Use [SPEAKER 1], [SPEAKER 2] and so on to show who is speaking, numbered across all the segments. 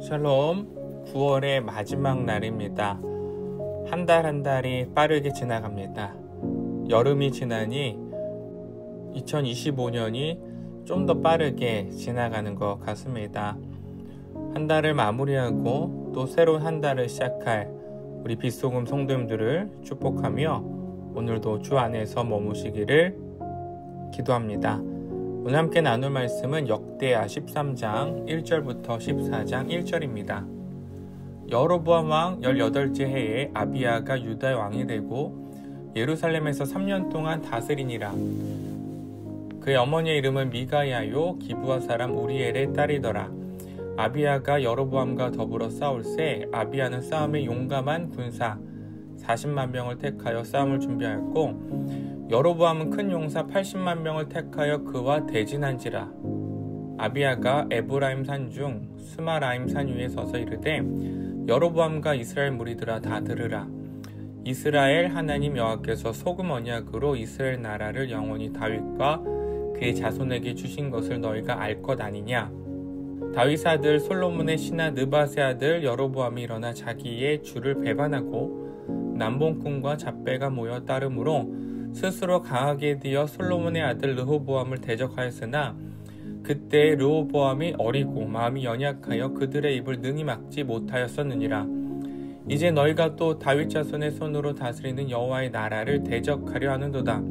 [SPEAKER 1] 샬롬, 9월의 마지막 날입니다. 한 달 한 달이 빠르게 지나갑니다. 여름이 지나니 2025년이 좀 더 빠르게 지나가는 것 같습니다. 한 달을 마무리하고 또 새로운 한 달을 시작할 우리 빛소금 성도님들을 축복하며 오늘도 주 안에서 머무시기를 기도합니다. 오늘 함께 나눌 말씀은 역대하 13장 1절부터 14장 1절입니다. 여로보암 왕 18째 해에 아비야가 유다의 왕이 되고 예루살렘에서 3년 동안 다스리니라. 그의 어머니의 이름은 미가야요 기브아 사람 우리엘의 딸이더라. 아비야가 여로보암과 더불어 싸울새 아비야는 싸움에 용감한 군사 40만 명을 택하여 싸움을 준비하였고 여로보암은 큰 용사 80만 명을 택하여 그와 대진한지라. 아비야가 에브라임 산 중 스마라임 산 위에 서서 이르되 여로보암과 이스라엘 무리들아 다 들으라. 이스라엘 하나님 여호와께서 소금 언약으로 이스라엘 나라를 영원히 다윗과 그의 자손에게 주신 것을 너희가 알 것 아니냐. 다윗 아들 솔로몬의 신하 느밧의 아들 여로보암이 일어나 자기의 주를 배반하고 남봉꾼과 잡배가 모여 따름으로 스스로 강하게 되어 솔로몬의 아들 르호보암을 대적하였으나 그때 르호보암이 어리고 마음이 연약하여 그들의 입을 능히 막지 못하였었느니라. 이제 너희가 또 다윗 자손의 손으로 다스리는 여호와의 나라를 대적하려 하는도다.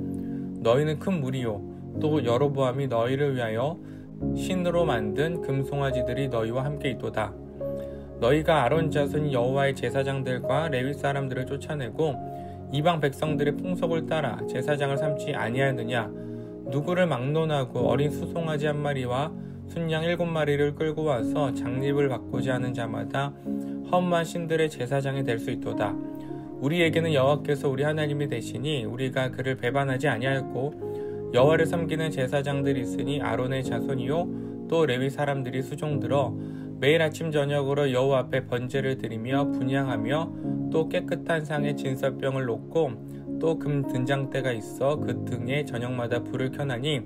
[SPEAKER 1] 너희는 큰 무리요 또 여로보암이 너희를 위하여 신으로 만든 금송아지들이 너희와 함께 있도다. 너희가 아론 자손 여호와의 제사장들과 레위 사람들을 쫓아내고 이방 백성들의 풍속을 따라 제사장을 삼지 아니하였느냐. 누구를 막론하고 어린 수송아지 한 마리와 순양 7마리를 끌고 와서 장립을 바꾸지 않은 자마다 험한 신들의 제사장이 될 수 있도다. 우리에게는 여호와께서 우리 하나님이 되시니 우리가 그를 배반하지 아니하였고 여호와를 섬기는 제사장들이 있으니 아론의 자손이요 또 레위 사람들이 수종들어 매일 아침 저녁으로 여호와 앞에 번제를 드리며 분향하며 또 깨끗한 상에 진설병을 놓고 또 금 등잔대가 있어 그 등에 저녁마다 불을 켜나니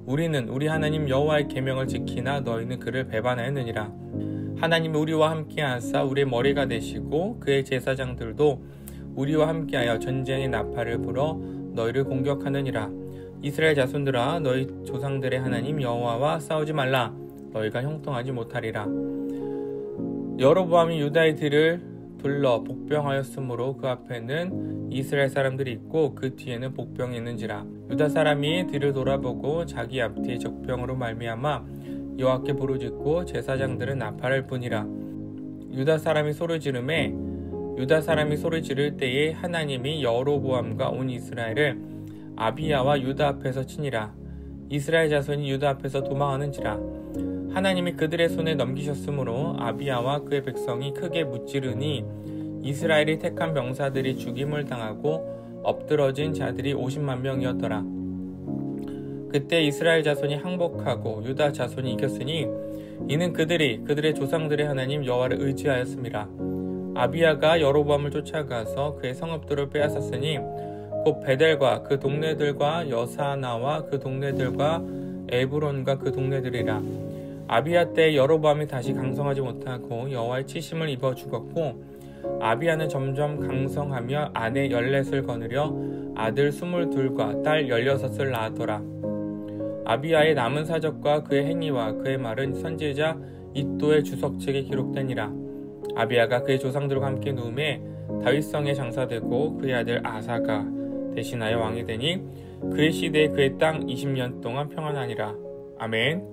[SPEAKER 1] 우리는 우리 하나님 여호와의 계명을 지키나 너희는 그를 배반하였느니라. 하나님이 우리와 함께하사 우리의 머리가 되시고 그의 제사장들도 우리와 함께하여 전쟁의 나팔을 불어 너희를 공격하느니라. 이스라엘 자손들아 너희 조상들의 하나님 여호와와 싸우지 말라. 너희가 형통하지 못하리라. 여로보암이 유다의 뒤를 둘러 복병하였으므로 그 앞에는 이스라엘 사람들이 있고 그 뒤에는 복병이 있는지라. 유다 사람이 뒤를 돌아보고 자기 앞뒤에 적병으로 말미암아 여호와께 부르짖고 제사장들은 나팔을 부니라. 유다 사람이 소리 지를 때에 하나님이 여로보암과 온 이스라엘을 아비야와 유다 앞에서 치니라. 이스라엘 자손이 유다 앞에서 도망하는지라. 하나님이 그들의 손에 넘기셨으므로 아비야와 그의 백성이 크게 무찌르니 이스라엘이 택한 병사들이 죽임을 당하고 엎드러진 자들이 50만 명이었더라. 그때 이스라엘 자손이 항복하고 유다 자손이 이겼으니 이는 그들의 조상들의 하나님 여호와를 의지하였음이라. 아비야가 여로보암을 쫓아가서 그의 성읍들을 빼앗았으니 곧 베델과 그 동네들과 여사나와 그 동네들과 에브론과 그 동네들이라. 아비야 때 여로보암이 다시 강성하지 못하고 여호와의 치심을 입어 죽었고 아비야는 점점 강성하며 아내 14을 거느려 아들 22과 딸 16을 낳았더라. 아비야의 남은 사적과 그의 행위와 그의 말은 선지자 이도의 주석책에 기록되니라. 아비야가 그의 조상들과 함께 누움에 다윗성에 장사되고 그의 아들 아사가 대신하여 왕이 되니 그의 시대에 그의 땅 20년 동안 평안하니라. 아멘.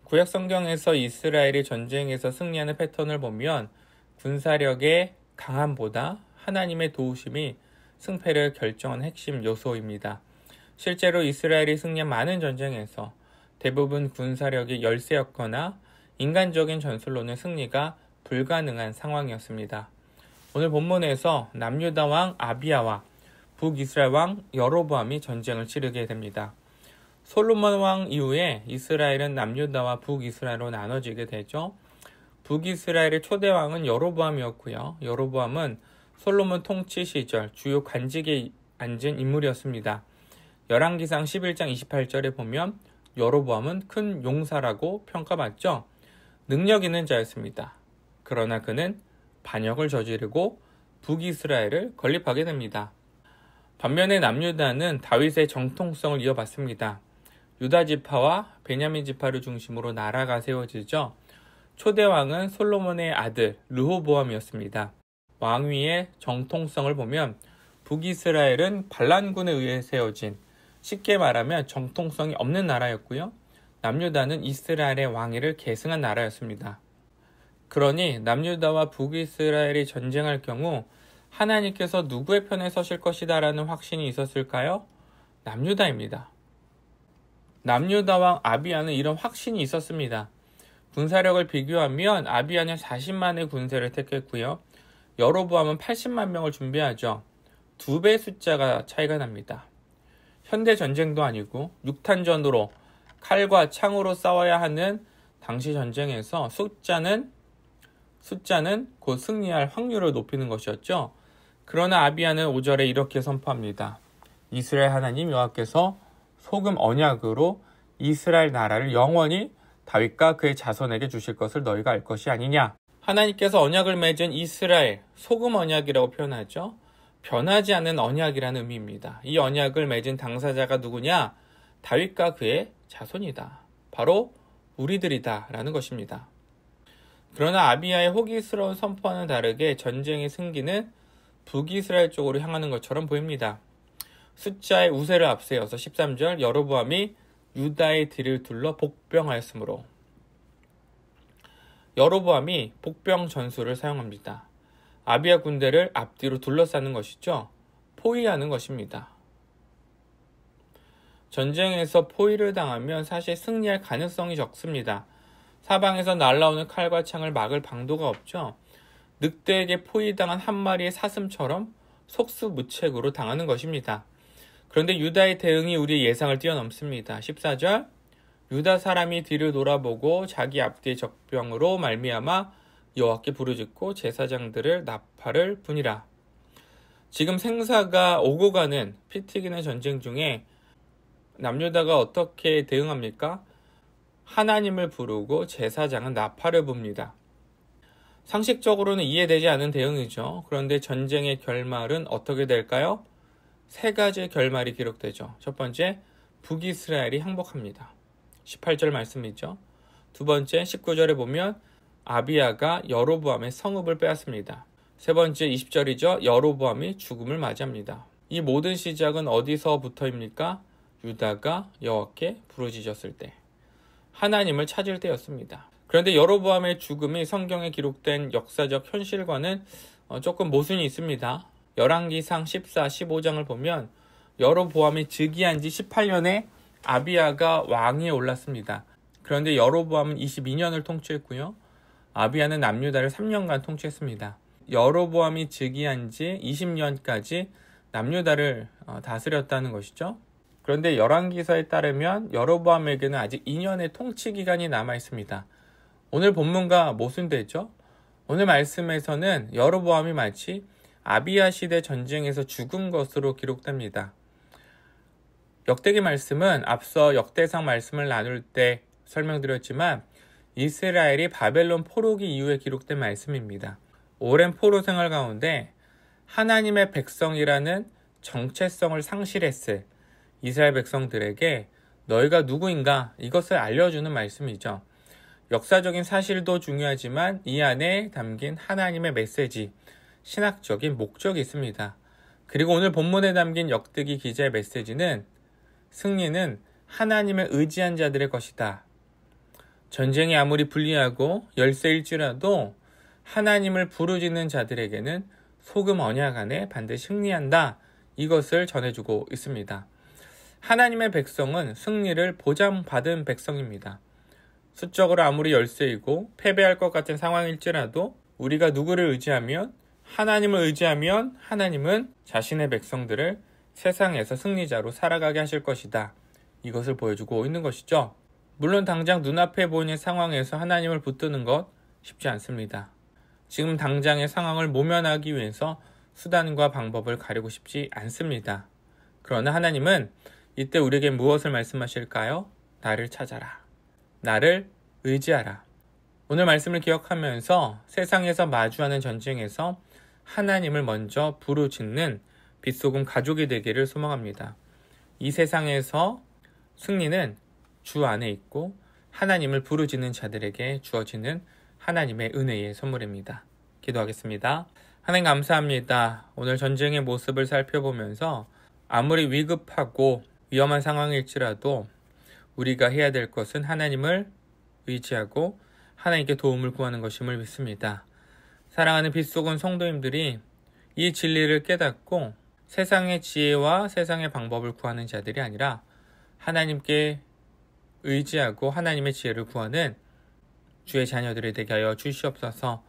[SPEAKER 1] 구약 성경에서 이스라엘이 전쟁에서 승리하는 패턴을 보면 군사력의 강함보다 하나님의 도우심이 승패를 결정하는 핵심 요소입니다. 실제로 이스라엘이 승리한 많은 전쟁에서 대부분 군사력이 열세였거나 인간적인 전술로는 승리가 불가능한 상황이었습니다. 오늘 본문에서 남유다 왕 아비야와 북이스라엘 왕 여로보암이 전쟁을 치르게 됩니다. 솔로몬 왕 이후에 이스라엘은 남유다와 북이스라엘로 나눠지게 되죠. 북이스라엘의 초대 왕은 여로보암이었고요. 여로보암은 솔로몬 통치 시절 주요 관직에 앉은 인물이었습니다. 열왕기상 11장 28절에 보면 여로보암은 큰 용사라고 평가받죠. 능력 있는 자였습니다. 그러나 그는 반역을 저지르고 북이스라엘을 건립하게 됩니다. 반면에 남유다는 다윗의 정통성을 이어받습니다. 유다 지파와 베냐민 지파를 중심으로 나라가 세워지죠. 초대 왕은 솔로몬의 아들 르호보암이었습니다. 왕위의 정통성을 보면 북이스라엘은 반란군에 의해 세워진, 쉽게 말하면 정통성이 없는 나라였고요. 남유다는 이스라엘의 왕위를 계승한 나라였습니다. 그러니 남유다와 북이스라엘이 전쟁할 경우 하나님께서 누구의 편에 서실 것이다 라는 확신이 있었을까요? 남유다입니다. 남유다 왕 아비야는 이런 확신이 있었습니다. 군사력을 비교하면 아비야는 40만의 군대를 택했고요. 여로보암은 80만 명을 준비하죠. 2배 숫자가 차이가 납니다. 현대 전쟁도 아니고 육탄전으로 칼과 창으로 싸워야 하는 당시 전쟁에서 숫자는 곧 승리할 확률을 높이는 것이었죠. 그러나 아비야는 5절에 이렇게 선포합니다. 이스라엘 하나님 여호와께서 소금 언약으로 이스라엘 나라를 영원히 다윗과 그의 자손에게 주실 것을 너희가 알 것이 아니냐. 하나님께서 언약을 맺은 이스라엘, 소금 언약이라고 표현하죠. 변하지 않는 언약이라는 의미입니다. 이 언약을 맺은 당사자가 누구냐? 다윗과 그의 자손이다. 바로 우리들이다 라는 것입니다. 그러나 아비야의 호기스러운 선포와는 다르게 전쟁의 승기는 북이스라엘 쪽으로 향하는 것처럼 보입니다. 숫자의 우세를 앞세워서 13절 여로보암이 유다의 뒤를 둘러 복병하였으므로, 여로보암이 복병 전술을 사용합니다. 아비야 군대를 앞뒤로 둘러싸는 것이죠. 포위하는 것입니다. 전쟁에서 포위를 당하면 사실 승리할 가능성이 적습니다. 사방에서 날아오는 칼과 창을 막을 방도가 없죠. 늑대에게 포위당한 한 마리의 사슴처럼 속수무책으로 당하는 것입니다. 그런데 유다의 대응이 우리의 예상을 뛰어넘습니다. 14절 유다 사람이 뒤를 돌아보고 자기 앞뒤의 적병으로 말미암아 여호와께 부르짖고 제사장들을 나팔을 부니라. 지금 생사가 오고 가는 피 튀기는 전쟁 중에 남유다가 어떻게 대응합니까? 하나님을 부르고 제사장은 나팔을 붑니다. 상식적으로는 이해되지 않는 대응이죠. 그런데 전쟁의 결말은 어떻게 될까요? 3가지의 결말이 기록되죠. 첫 번째, 북이스라엘이 항복합니다. 18절 말씀이죠. 두 번째, 19절에 보면 아비야가 여로보암의 성읍을 빼앗습니다. 세 번째, 20절이죠. 여로보암이 죽음을 맞이합니다. 이 모든 시작은 어디서부터입니까? 유다가 여호와께 부르짖었을 때, 하나님을 찾을 때였습니다. 그런데 여로보암의 죽음이 성경에 기록된 역사적 현실과는 조금 모순이 있습니다. 열왕기상 14, 15장을 보면 여로보암이 즉위한 지 18년에 아비야가 왕위에 올랐습니다. 그런데 여로보암은 22년을 통치했고요. 아비야는 남유다를 3년간 통치했습니다. 여로보암이 즉위한 지 20년까지 남유다를 다스렸다는 것이죠. 그런데 열왕기서에 따르면 여로보암에게는 아직 2년의 통치 기간이 남아 있습니다. 오늘 본문과 모순되죠? 오늘 말씀에서는 여로보암이 마치 아비야 시대 전쟁에서 죽은 것으로 기록됩니다. 역대기 말씀은 앞서 역대상 말씀을 나눌 때 설명드렸지만 이스라엘이 바벨론 포로기 이후에 기록된 말씀입니다. 오랜 포로 생활 가운데 하나님의 백성이라는 정체성을 상실했을 이스라엘 백성들에게 너희가 누구인가 이것을 알려주는 말씀이죠. 역사적인 사실도 중요하지만 이 안에 담긴 하나님의 메시지, 신학적인 목적이 있습니다. 그리고 오늘 본문에 담긴 역대기 기자의 메시지는 승리는 하나님을 의지한 자들의 것이다. 전쟁이 아무리 불리하고 열세일지라도 하나님을 부르짖는 자들에게는 소금 언약 안에 반드시 승리한다. 이것을 전해주고 있습니다. 하나님의 백성은 승리를 보장받은 백성입니다. 수적으로 아무리 열세이고 패배할 것 같은 상황일지라도 우리가 누구를 의지하면, 하나님을 의지하면 하나님은 자신의 백성들을 세상에서 승리자로 살아가게 하실 것이다. 이것을 보여주고 있는 것이죠. 물론 당장 눈앞에 보이는 상황에서 하나님을 붙드는 것 쉽지 않습니다. 지금 당장의 상황을 모면하기 위해서 수단과 방법을 가리고 싶지 않습니다. 그러나 하나님은 이때 우리에게 무엇을 말씀하실까요? 나를 찾아라. 나를 의지하라. 오늘 말씀을 기억하면서 세상에서 마주하는 전쟁에서 하나님을 먼저 부르짖는 빛소금 가족이 되기를 소망합니다. 이 세상에서 승리는 주 안에 있고 하나님을 부르짖는 자들에게 주어지는 하나님의 은혜의 선물입니다. 기도하겠습니다. 하나님 감사합니다. 오늘 전쟁의 모습을 살펴보면서 아무리 위급하고 위험한 상황일지라도 우리가 해야 될 것은 하나님을 의지하고 하나님께 도움을 구하는 것임을 믿습니다. 사랑하는 빛소금 성도님들이 이 진리를 깨닫고 세상의 지혜와 세상의 방법을 구하는 자들이 아니라 하나님께 의지하고 하나님의 지혜를 구하는 주의 자녀들이 되게 하여 주시옵소서.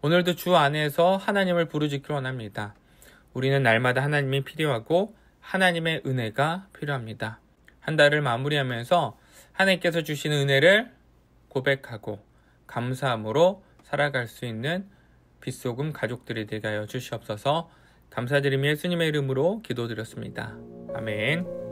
[SPEAKER 1] 오늘도 주 안에서 하나님을 부르짖기를 원합니다. 우리는 날마다 하나님이 필요하고 하나님의 은혜가 필요합니다. 한 달을 마무리하면서 하나님께서 주시는 은혜를 고백하고 감사함으로 살아갈 수 있는 빛소금 가족들이 되게 하여 주시옵소서. 감사드리며 예수님의 이름으로 기도드렸습니다. 아멘.